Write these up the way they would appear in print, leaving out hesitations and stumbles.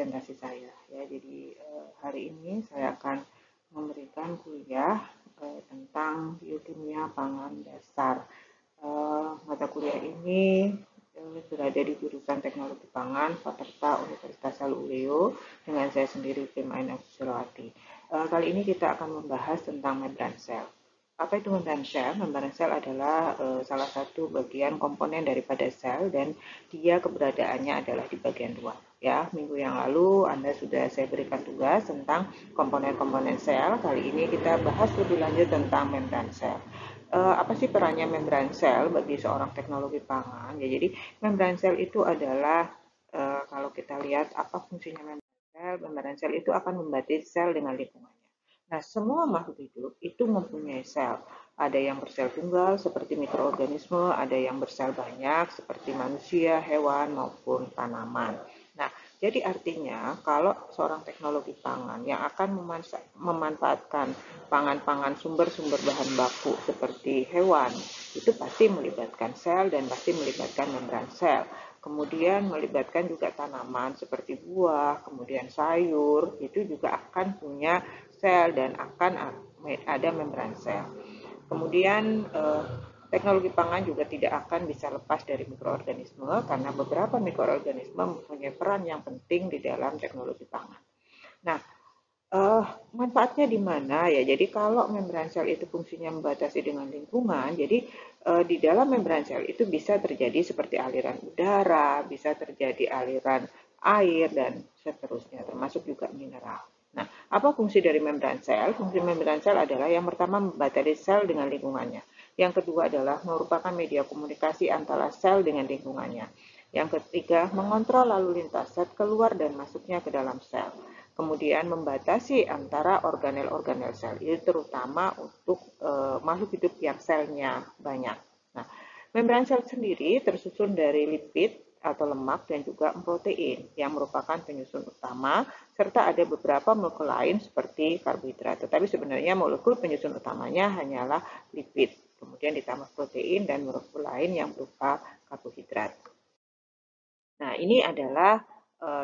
presentasi saya ya. Jadi hari ini saya akan memberikan kuliah tentang biokimia pangan dasar. Mata kuliah ini berada di jurusan Teknologi Pangan Fakultas Universitas Haluleo dengan saya sendiri Tim Aina Susirowati. Kali ini kita akan membahas tentang membran sel. Apa itu membran sel? Membran sel adalah salah satu bagian komponen daripada sel dan dia keberadaannya adalah di bagian luar. Ya, minggu yang lalu sudah saya berikan tugas tentang komponen-komponen sel. Kali ini kita bahas lebih lanjut tentang membran sel. Apa sih perannya membran sel bagi seorang teknologi pangan? Ya, jadi membran sel itu adalah kalau kita lihat apa fungsinya membran sel itu akan membatasi sel dengan lingkungannya. Nah, semua makhluk hidup itu mempunyai sel. Ada yang bersel tunggal seperti mikroorganisme, ada yang bersel banyak seperti manusia, hewan maupun tanaman. Nah, jadi artinya kalau seorang teknologi pangan yang akan memanfaatkan pangan-pangan sumber-sumber bahan baku seperti hewan, itu pasti melibatkan sel dan pasti melibatkan membran sel. Kemudian melibatkan juga tanaman seperti buah, kemudian sayur, itu juga akan punya sel dan akan ada membran sel. Kemudian teknologi pangan juga tidak akan bisa lepas dari mikroorganisme karena beberapa mikroorganisme mempunyai peran yang penting di dalam teknologi pangan. Nah, manfaatnya di mana ya? Jadi kalau membran sel itu fungsinya membatasi dengan lingkungan, jadi di dalam membran sel itu bisa terjadi seperti aliran udara, bisa terjadi aliran air dan seterusnya, termasuk juga mineral. Nah, apa fungsi dari membran sel? Fungsi membran sel adalah yang pertama membatasi sel dengan lingkungannya. Yang kedua adalah merupakan media komunikasi antara sel dengan lingkungannya. Yang ketiga, mengontrol lalu lintas zat keluar dan masuknya ke dalam sel. Kemudian membatasi antara organel-organel sel, ini terutama untuk makhluk hidup yang selnya banyak. Nah, membran sel sendiri tersusun dari lipid atau lemak dan juga protein yang merupakan penyusun utama serta ada beberapa molekul lain seperti karbohidrat. Tetapi sebenarnya molekul penyusun utamanya hanyalah lipid, kemudian ditambah protein dan molekul lain yang berupa karbohidrat. Nah, ini adalah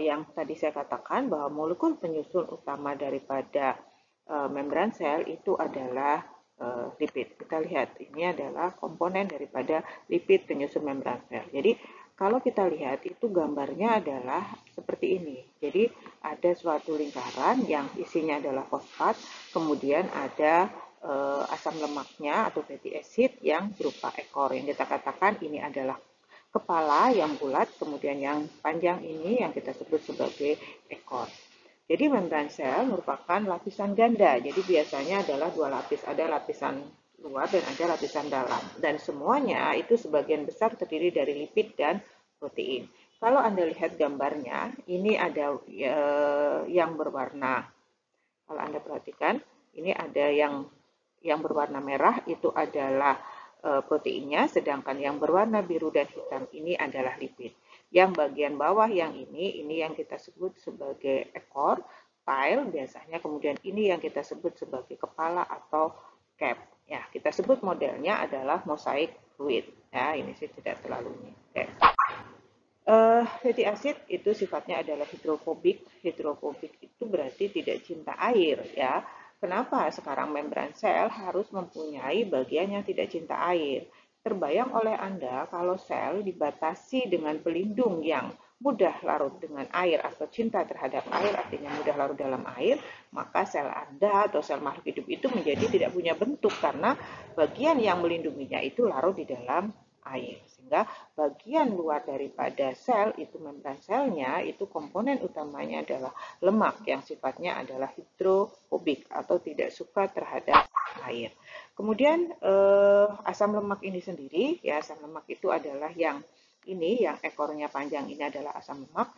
yang tadi saya katakan bahwa molekul penyusun utama daripada membran sel itu adalah lipid. Kita lihat, ini adalah komponen daripada lipid penyusun membran sel. Jadi, kalau kita lihat itu gambarnya adalah seperti ini. Jadi, ada suatu lingkaran yang isinya adalah fosfat, kemudian ada asam lemaknya atau fatty acid yang berupa ekor. Yang kita katakan ini adalah kepala yang bulat, kemudian yang panjang ini yang kita sebut sebagai ekor. Jadi membran sel merupakan lapisan ganda. Jadi biasanya adalah dua lapis, ada lapisan luar dan ada lapisan dalam. Dan semuanya itu sebagian besar terdiri dari lipid dan protein. Kalau Anda lihat gambarnya, ini ada yang berwarna. Kalau Anda perhatikan, ini ada yang berwarna merah itu adalah proteinnya, sedangkan yang berwarna biru dan hitam ini adalah lipid. Yang bagian bawah yang ini yang kita sebut sebagai ekor, tail biasanya, kemudian ini yang kita sebut sebagai kepala atau cap. Ya, kita sebut modelnya adalah mosaik fluid. Ya, ini sih tidak terlalu ini. Okay. Fatty acid itu sifatnya adalah hidrofobik. Hidrofobik itu berarti tidak cinta air ya. Kenapa sekarang membran sel harus mempunyai bagian yang tidak cinta air? Terbayang oleh Anda kalau sel dibatasi dengan pelindung yang mudah larut dengan air atau cinta terhadap air, artinya mudah larut dalam air, maka sel Anda atau sel makhluk hidup itu menjadi tidak punya bentuk karena bagian yang melindunginya itu larut di dalam air. Sehingga bagian luar daripada sel itu membran selnya itu komponen utamanya adalah lemak yang sifatnya adalah hidrofobik atau tidak suka terhadap air. Kemudian asam lemak ini sendiri, ya asam lemak itu adalah yang ekornya panjang ini adalah asam lemak.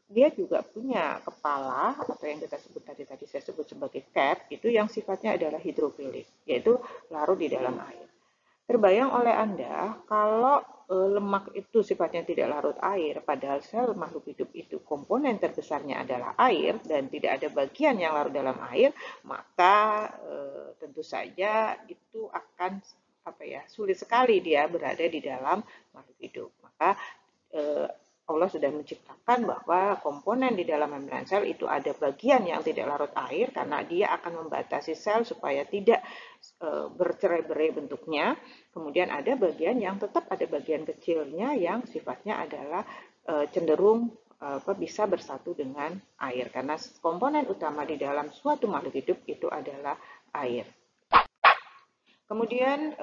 Dia juga punya kepala atau yang kita sebut tadi saya sebut sebagai cap, itu yang sifatnya adalah hidrofilik, yaitu larut di dalam air. Terbayang oleh Anda kalau lemak itu sifatnya tidak larut air, padahal sel makhluk hidup itu komponen terbesarnya adalah air dan tidak ada bagian yang larut dalam air, maka tentu saja itu akan sulit sekali dia berada di dalam makhluk hidup. Maka Allah sudah menciptakan bahwa komponen di dalam membran sel itu ada bagian yang tidak larut air karena dia akan membatasi sel supaya tidak bercerai-berai bentuknya. Kemudian ada bagian yang tetap ada bagian kecilnya yang sifatnya adalah cenderung bisa bersatu dengan air karena komponen utama di dalam suatu makhluk hidup itu adalah air. Kemudian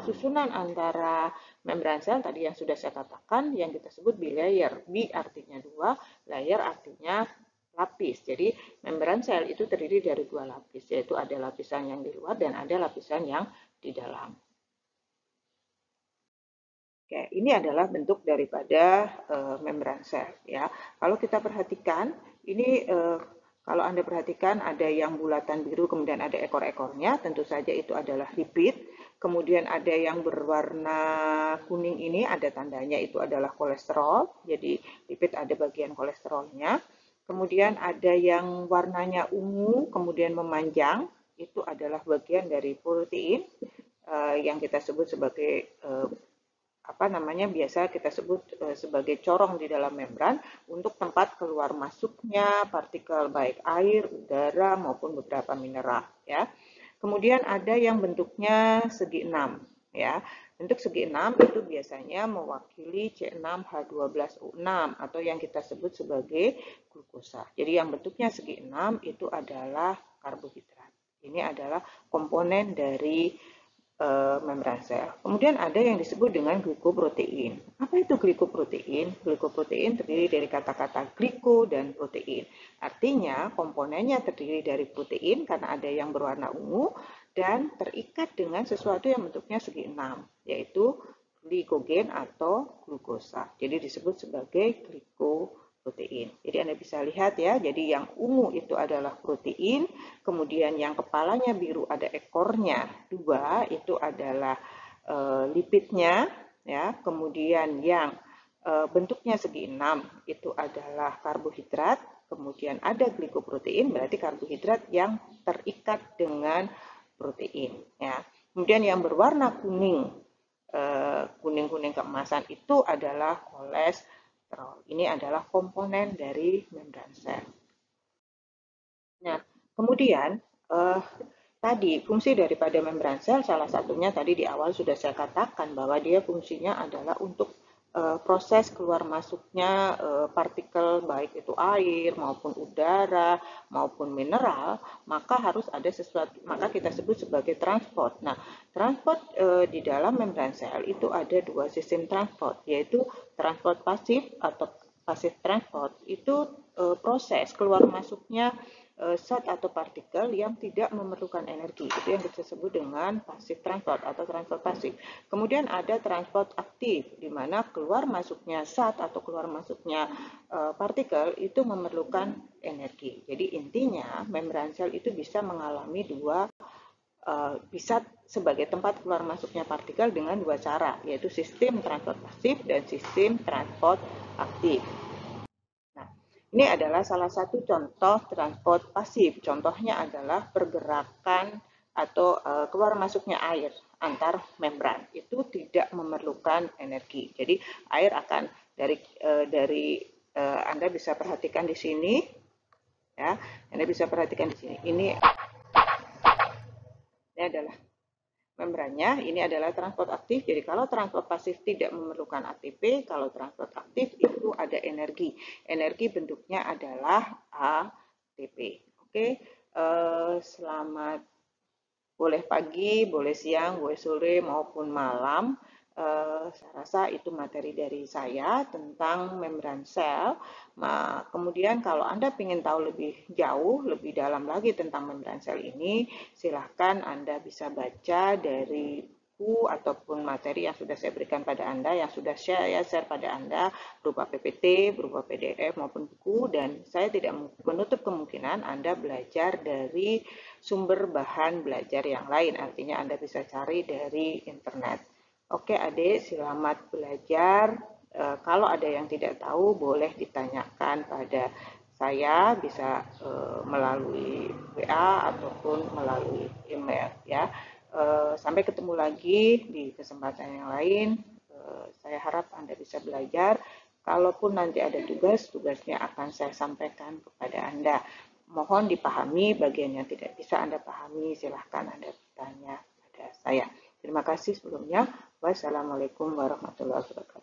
susunan antara membran sel tadi yang sudah saya katakan yang kita sebut bilayer. Bi artinya dua, layer artinya lapis. Jadi membran sel itu terdiri dari dua lapis, yaitu ada lapisan yang di luar dan ada lapisan yang di dalam. Oke, ini adalah bentuk daripada membran sel ya. Kalau kita perhatikan, ini kalau Anda perhatikan ada yang bulatan biru kemudian ada ekor-ekornya, tentu saja itu adalah lipid. Kemudian ada yang berwarna kuning ini ada tandanya itu adalah kolesterol. Jadi lipid ada bagian kolesterolnya. Kemudian ada yang warnanya ungu kemudian memanjang, itu adalah bagian dari protein yang kita sebut sebagai biasa kita sebut sebagai corong di dalam membran untuk tempat keluar masuknya partikel baik air, udara maupun beberapa mineral ya. Kemudian ada yang bentuknya segi 6 ya. Bentuk segi 6 itu biasanya mewakili C6H12O6 atau yang kita sebut sebagai glukosa. Jadi yang bentuknya segi 6 itu adalah karbohidrat. Ini adalah komponen dari membran sel. Kemudian ada yang disebut dengan glikoprotein. Apa itu glikoprotein? Glikoprotein terdiri dari kata-kata gliko dan protein. Artinya komponennya terdiri dari protein karena ada yang berwarna ungu dan terikat dengan sesuatu yang bentuknya segi 6, yaitu glikogen atau glukosa. Jadi disebut sebagai glikoprotein. Jadi Anda bisa lihat ya, jadi yang ungu itu adalah protein, kemudian yang kepalanya biru ada ekornya 2 itu adalah lipidnya ya, kemudian yang bentuknya segi 6 itu adalah karbohidrat, kemudian ada glikoprotein berarti karbohidrat yang terikat dengan protein ya. Kemudian yang berwarna kuning kuning-kuning keemasan itu adalah kolesterol. Ini adalah komponen dari membran sel. Nah, kemudian tadi fungsi daripada membran sel salah satunya tadi di awal sudah saya katakan bahwa dia fungsinya adalah untuk proses keluar masuknya partikel baik itu air maupun udara maupun mineral, maka harus ada sesuatu, maka kita sebut sebagai transport. Nah, transport di dalam membran sel itu ada dua sistem transport, yaitu transport pasif atau pasif transport. Itu proses keluar masuknya zat atau partikel yang tidak memerlukan energi. Itu yang kita sebut dengan pasif transport atau transport pasif. Kemudian ada transport aktif, di mana keluar masuknya zat atau keluar masuknya partikel itu memerlukan energi. Jadi intinya membran sel itu bisa mengalami bisa sebagai tempat keluar masuknya partikel dengan dua cara, yaitu sistem transport pasif dan sistem transport aktif. Ini adalah salah satu contoh transport pasif. Contohnya adalah pergerakan atau keluar masuknya air antar membran. Itu tidak memerlukan energi. Jadi air akan dari Anda bisa perhatikan di sini ya. Anda bisa perhatikan di sini. Ini adalah membrannya, ini adalah transport aktif. Jadi kalau transport pasif tidak memerlukan ATP, kalau transport aktif itu ada energi. Energi bentuknya adalah ATP. Oke, selamat boleh pagi, boleh siang, boleh sore maupun malam. Saya rasa itu materi dari saya tentang membran sel. Kemudian kalau Anda ingin tahu lebih jauh, lebih dalam lagi tentang membran sel ini, silahkan Anda bisa baca dari buku ataupun materi yang sudah saya berikan pada Anda, yang sudah saya share pada Anda berupa PPT, berupa PDF maupun buku, dan saya tidak menutup kemungkinan Anda belajar dari sumber bahan belajar yang lain, artinya Anda bisa cari dari internet. Oke adik, selamat belajar. Kalau ada yang tidak tahu boleh ditanyakan pada saya, bisa melalui WA ataupun melalui email ya. Sampai ketemu lagi di kesempatan yang lain. Saya harap Anda bisa belajar Kalaupun nanti ada tugas, tugasnya akan saya sampaikan kepada Anda. Mohon dipahami, bagian yang tidak bisa Anda pahami, silahkan Anda bertanya pada saya. Terima kasih sebelumnya. Wassalamualaikum warahmatullahi wabarakatuh.